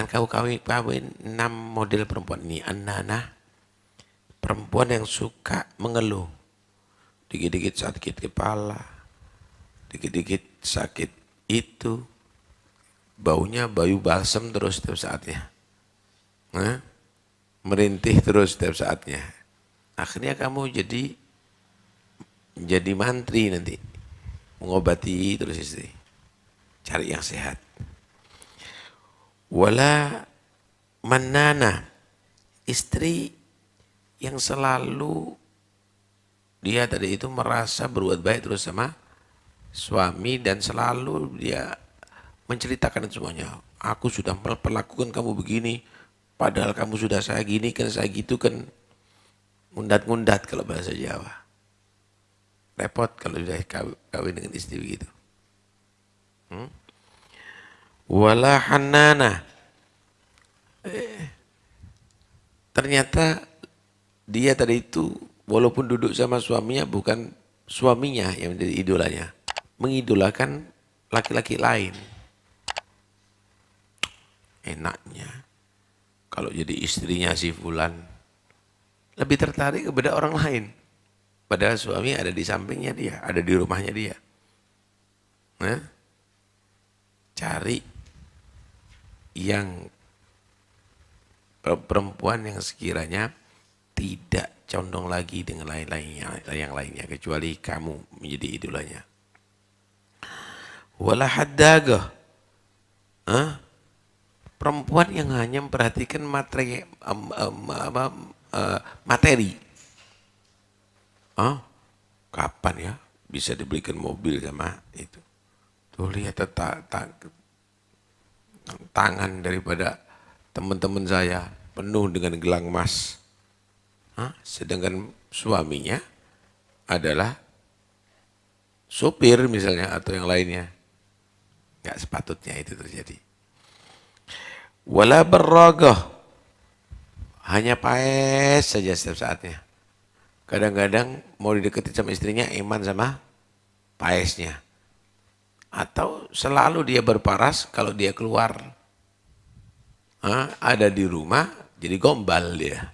kau kawin 6 model perempuan ini. An-nanah, perempuan yang suka mengeluh. Dikit-dikit sakit kepala, dikit-dikit sakit itu, baunya bau balsem terus setiap saatnya. Merintih terus setiap saatnya. Akhirnya kamu jadi mantri nanti. Mengobati terus istri. Cari yang sehat. Wala manana, istri yang selalu dia tadi itu merasa berbuat baik terus sama suami dan selalu dia menceritakan semuanya. Aku sudah memperlakukan kamu begini, padahal kamu sudah saya gini kan, saya gitu kan. Ngundat-ngundat kalau bahasa Jawa. Repot kalau sudah kawin dengan istri begitu. Wala hanana. Ternyata dia tadi itu walaupun duduk sama suaminya bukan suaminya yang menjadi idolanya. Mengidolakan laki-laki lain. Enaknya kalau jadi istrinya si fulan lebih tertarik kepada orang lain. Padahal suami ada di sampingnya dia, ada di rumahnya dia. Cari yang perempuan yang sekiranya tidak condong lagi dengan yang lainnya kecuali kamu menjadi idolanya. Wala haddagah, perempuan yang hanya memperhatikan materi. Kapan ya bisa dibelikan mobil sama itu? Tuh lihat tangan daripada teman-teman saya penuh dengan gelang emas. Sedangkan suaminya adalah sopir misalnya atau yang lainnya. Nggak sepatutnya itu terjadi. Wala barragah, hanya paes saja setiap saatnya. Kadang-kadang mau dideketin sama istrinya iman sama paesnya. Atau selalu dia berparas kalau dia keluar. Ada di rumah jadi gombal dia.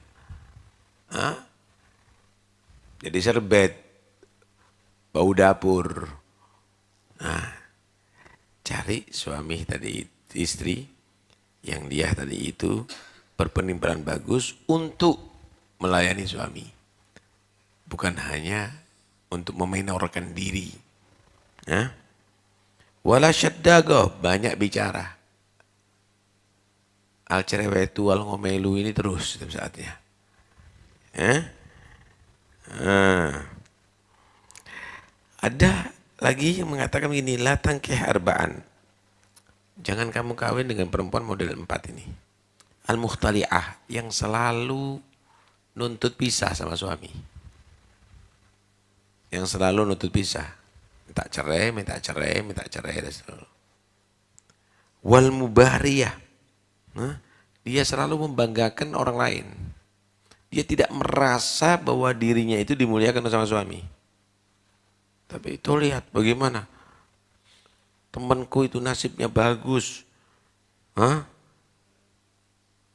Jadi serbet, bau dapur. Cari suami tadi, istri yang dia tadi itu berpenampilan bagus untuk melayani suami. Bukan hanya untuk memenorkan diri. Wala syaddagah, banyak bicara. Al cerewetu al ngomelu ini terus setiap saatnya. Ada lagi yang mengatakan begini, la tankih arba'an. Jangan kamu kawin dengan perempuan model 4 ini. Al-mukhtali'ah, yang selalu nuntut pisah sama suami. Yang selalu nuntut pisah. Minta cerai, minta cerai, minta cerai. Dan selalu. Wal mubariyah. Dia selalu membanggakan orang lain. Dia tidak merasa bahwa dirinya itu dimuliakan sama suami. Tapi itu lihat bagaimana. Temanku itu nasibnya bagus.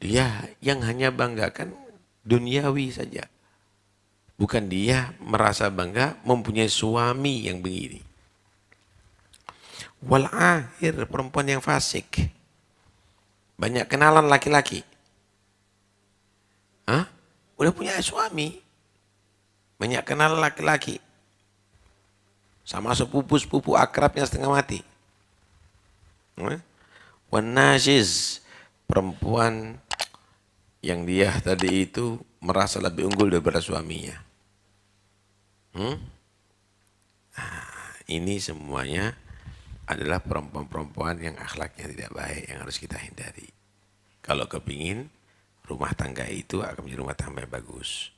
Dia yang hanya banggakan duniawi saja. Bukan dia merasa bangga mempunyai suami yang begini. Wal akhir, perempuan yang fasik. Banyak kenalan laki-laki. Udah punya suami. Banyak kenalan laki-laki. Sama sepupu-sepupu akrabnya setengah mati. Wan nashiz, perempuan yang dia tadi itu merasa lebih unggul daripada suaminya. Ini semuanya adalah perempuan-perempuan yang akhlaknya tidak baik yang harus kita hindari. Kalau kepingin rumah tangga itu akan menjadi rumah tangga yang bagus.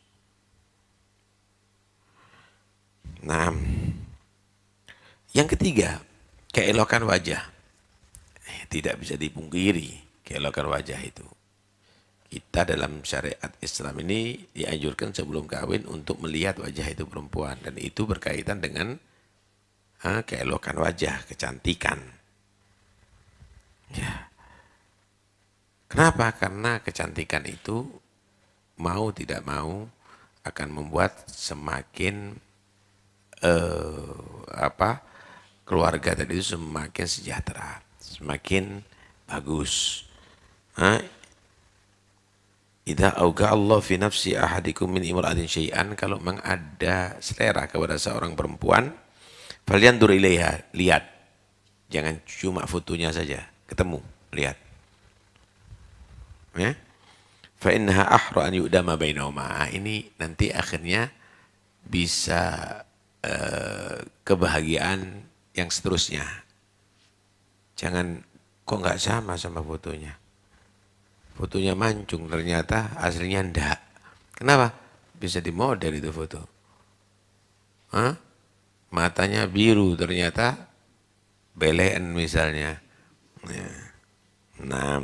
Nah, yang ketiga, keelokan wajah. Tidak bisa dipungkiri keelokan wajah itu. Kita dalam syariat Islam ini dianjurkan sebelum kawin untuk melihat wajah itu perempuan. Dan itu berkaitan dengan keelokan wajah, kecantikan. Ya. Kenapa? Karena kecantikan itu mau tidak mau akan membuat semakin keluarga tadi itu semakin sejahtera, semakin bagus. Idza auga Allah fi nafsi ahadikum min imra'atin syai'an, kalau memang ada selera kepada seorang perempuan, falyandur ilaiha, lihat. Jangan cuma fotonya saja, ketemu, lihat. Ya. Fa innaha ahra an yu'dama bainahuma. Ini nanti akhirnya bisa kebahagiaan yang seterusnya. Jangan kok nggak sama fotonya. Fotonya mancung, ternyata aslinya enggak. Kenapa? Bisa dimodel itu foto. Hah? Matanya biru, ternyata belen misalnya. Ya. Nah,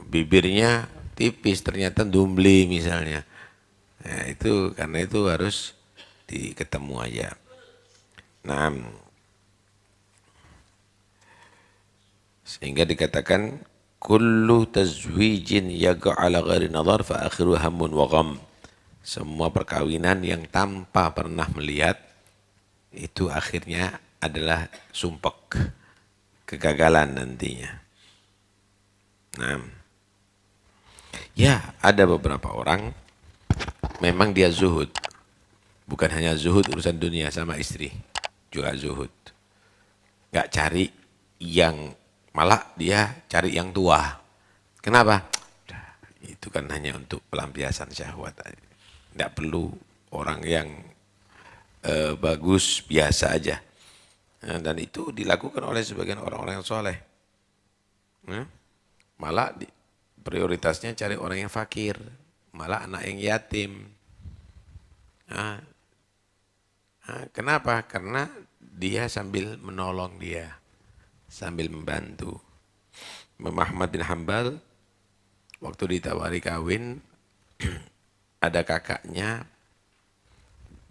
bibirnya tipis, ternyata dumbli misalnya. Nah, itu karena itu harus ketemu aja. Nah, sehingga dikatakan kullu tazwijin yaga ala ghairi nadhar fa akhiru hammun wa gham. Semua perkawinan yang tanpa pernah melihat itu akhirnya adalah sumpek, kegagalan nantinya. Nah, ya ada beberapa orang memang dia zuhud. Bukan hanya zuhud urusan dunia sama istri, juga zuhud. Gak cari yang, malah dia cari yang tua. Kenapa? Itu kan hanya untuk pelampiasan syahwat. Tidak perlu orang yang bagus, biasa aja. Dan itu dilakukan oleh sebagian orang-orang yang soleh. Malah prioritasnya cari orang yang fakir. Malah anak yang yatim. Kenapa? Karena dia sambil menolong dia. Sambil membantu. Imam Ahmad bin Hanbal waktu ditawari kawin, ada kakaknya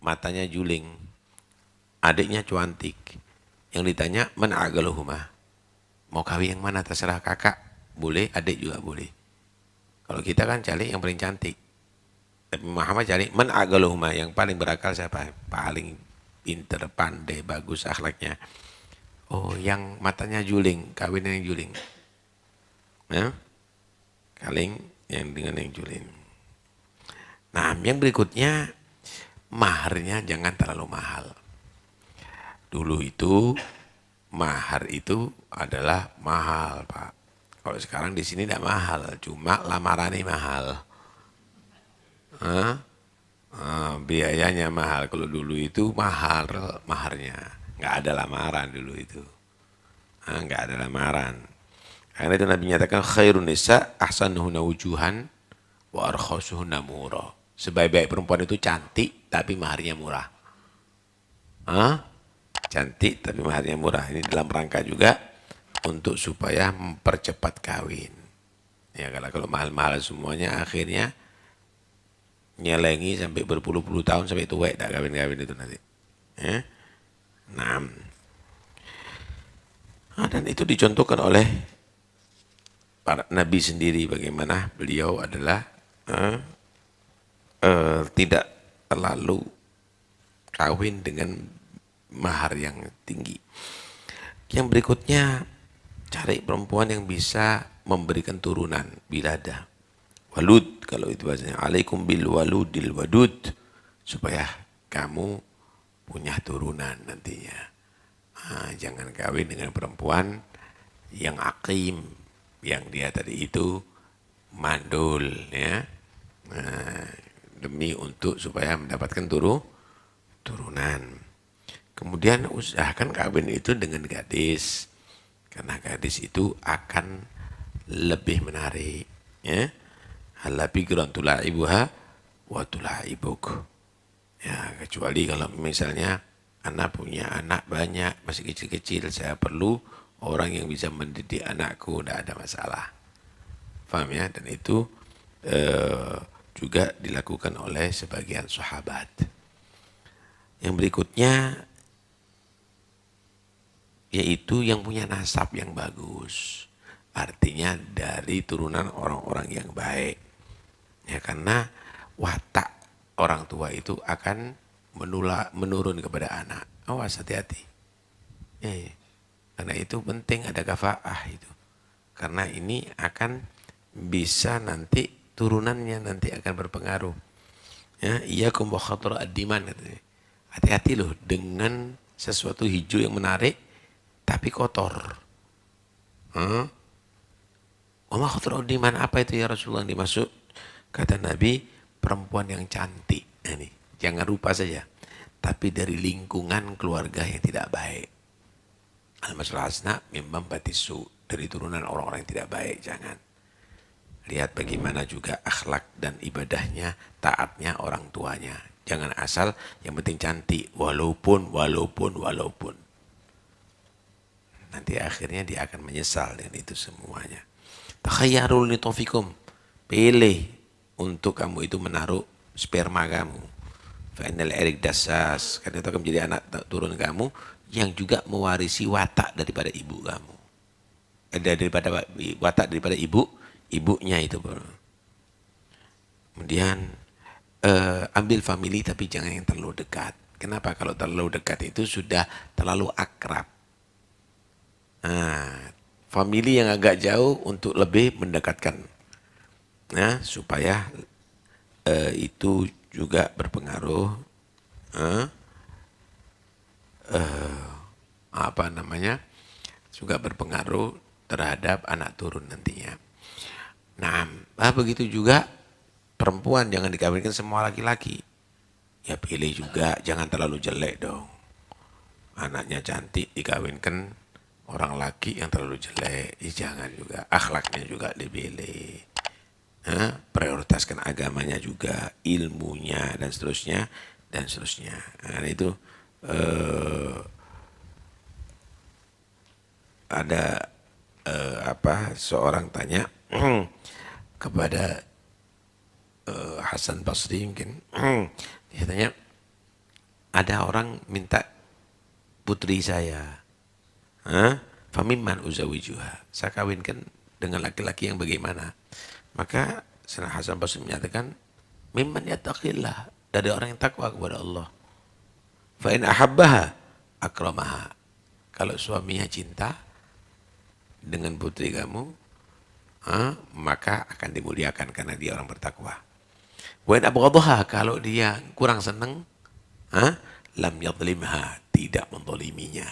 matanya juling, adiknya cuantik. Yang ditanya, man agaluhuma? Mau kawin yang mana? Terserah, kakak boleh, adik juga boleh. Kalau kita kan cari yang paling cantik. Tapi Muhammad cari man agaluhuma, yang paling berakal siapa? Paling pinter, pandai, bagus akhlaknya. Oh, yang matanya juling, kawin yang juling. Nah, kaling yang dengan yang juling. Nah, yang berikutnya, maharnya jangan terlalu mahal. Dulu itu, mahar itu adalah mahal, Pak. Kalau sekarang di sini tidak mahal, cuma lamarannya mahal. Biayanya mahal. Kalau dulu itu mahal maharnya. Nggak ada lamaran dulu itu. Nggak ada lamaran. Karena itu Nabi nyatakan khairun nisa ahsanuhunna wujuhan wa arkhasuhunna murah. Sebaik-baik perempuan itu cantik tapi maharnya murah. Cantik tapi maharnya murah. Ini dalam rangka juga untuk supaya mempercepat kawin. Ya kalau mahal-mahal semuanya akhirnya nyelengi sampai berpuluh-puluh tahun sampai tua tak kawin-kawin itu nanti. Ya. Nah, dan itu dicontohkan oleh para nabi sendiri bagaimana beliau adalah tidak terlalu kawin dengan mahar yang tinggi. Yang berikutnya, cari perempuan yang bisa memberikan turunan bila ada. Walud, kalau itu bahasanya. Alaikum bil waludil wadud. Supaya kamu punya turunan nantinya. Jangan kawin dengan perempuan yang akim. Yang dia tadi itu mandul. Ya. Demi untuk supaya mendapatkan turunan. Kemudian usahakan kawin itu dengan gadis. Karena gadis itu akan lebih menarik. Ya. Halla pikran tula'ibuha wa tula'ibuk. Ya, kecuali kalau misalnya anak punya anak banyak, masih kecil-kecil, saya perlu orang yang bisa mendidik anakku, tidak ada masalah. Paham ya? Dan itu juga dilakukan oleh sebagian sahabat. Yang berikutnya yaitu yang punya nasab yang bagus. artinya dari turunan orang-orang yang baik. Ya, karena watak orang tua itu akan menurun kepada anak. Awas, hati-hati. Ya, ya. Karena itu penting ada kafaah itu. Karena ini akan bisa nanti turunannya nanti akan berpengaruh. Ya, iyakum wa khatar ad-diman. Hati-hati loh dengan sesuatu hijau yang menarik tapi kotor. Wa ma khatar ad-diman, apa itu ya Rasulullah yang dimaksud? Kata Nabi, perempuan yang cantik. Nah, ini jangan rupa saja, tapi dari lingkungan keluarga yang tidak baik. Al-masul hasna mimman batisu, dari turunan orang-orang yang tidak baik. Jangan. Lihat bagaimana juga akhlak dan ibadahnya, taatnya orang tuanya. Jangan asal yang penting cantik, walaupun. Nanti akhirnya dia akan menyesal dengan itu semuanya. Takhayyarul nitofikum, pilih untuk kamu itu menaruh sperma kamu. Fa'inal erik dasas, karena itu akan menjadi anak turun kamu yang juga mewarisi watak daripada ibu kamu. Daripada watak daripada ibunya itu. Kemudian ambil family tapi jangan yang terlalu dekat. Kenapa? Kalau terlalu dekat itu sudah terlalu akrab. Nah, family yang agak jauh untuk lebih mendekatkan. Nah, supaya itu juga berpengaruh juga berpengaruh terhadap anak turun nantinya. Nah, begitu juga perempuan jangan dikawinkan semua laki-laki. Ya pilih juga, jangan terlalu jelek dong. Anaknya cantik dikawinkan orang laki yang terlalu jelek, jangan juga. Akhlaknya juga dipilih. Prioritaskan agamanya juga, ilmunya dan seterusnya. Nah, itu ada seorang tanya kepada Hasan Basri mungkin. Dia tanya, ada orang minta putri saya, famimman uzawijuha, saya kawinkan dengan laki-laki yang bagaimana? Maka Sayyidina Hasan Basri menyatakan, mimman yattaqillah, dari orang yang takwa kepada Allah. Fa in ahabbaha akramaha, kalau suaminya cinta dengan putri kamu, maka akan dimuliakan karena dia orang bertakwa. Wa in abghadaha, kalau dia kurang senang, lam yadhlimha, tidak mendoliminya.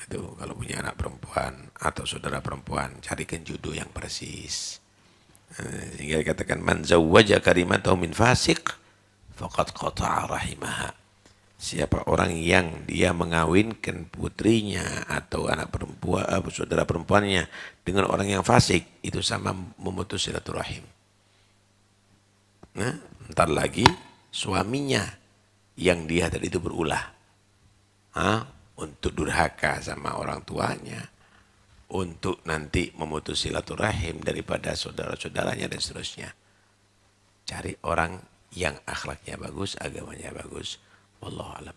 Itu kalau punya anak perempuan atau saudara perempuan, carikan jodoh yang persis. Sehingga dikatakan man zawwaja karimatahu min fasiq faqad qata'a rahimaha. Siapa orang yang dia mengawinkan putrinya atau anak perempuan, saudara perempuannya dengan orang yang fasik, itu sama memutus silaturahim. Nah, ntar lagi suaminya yang dia tadi itu berulah untuk durhaka sama orang tuanya, untuk nanti memutus silaturahim daripada saudara-saudaranya dan seterusnya. Cari orang yang akhlaknya bagus, agamanya bagus. Wallahu a'lam.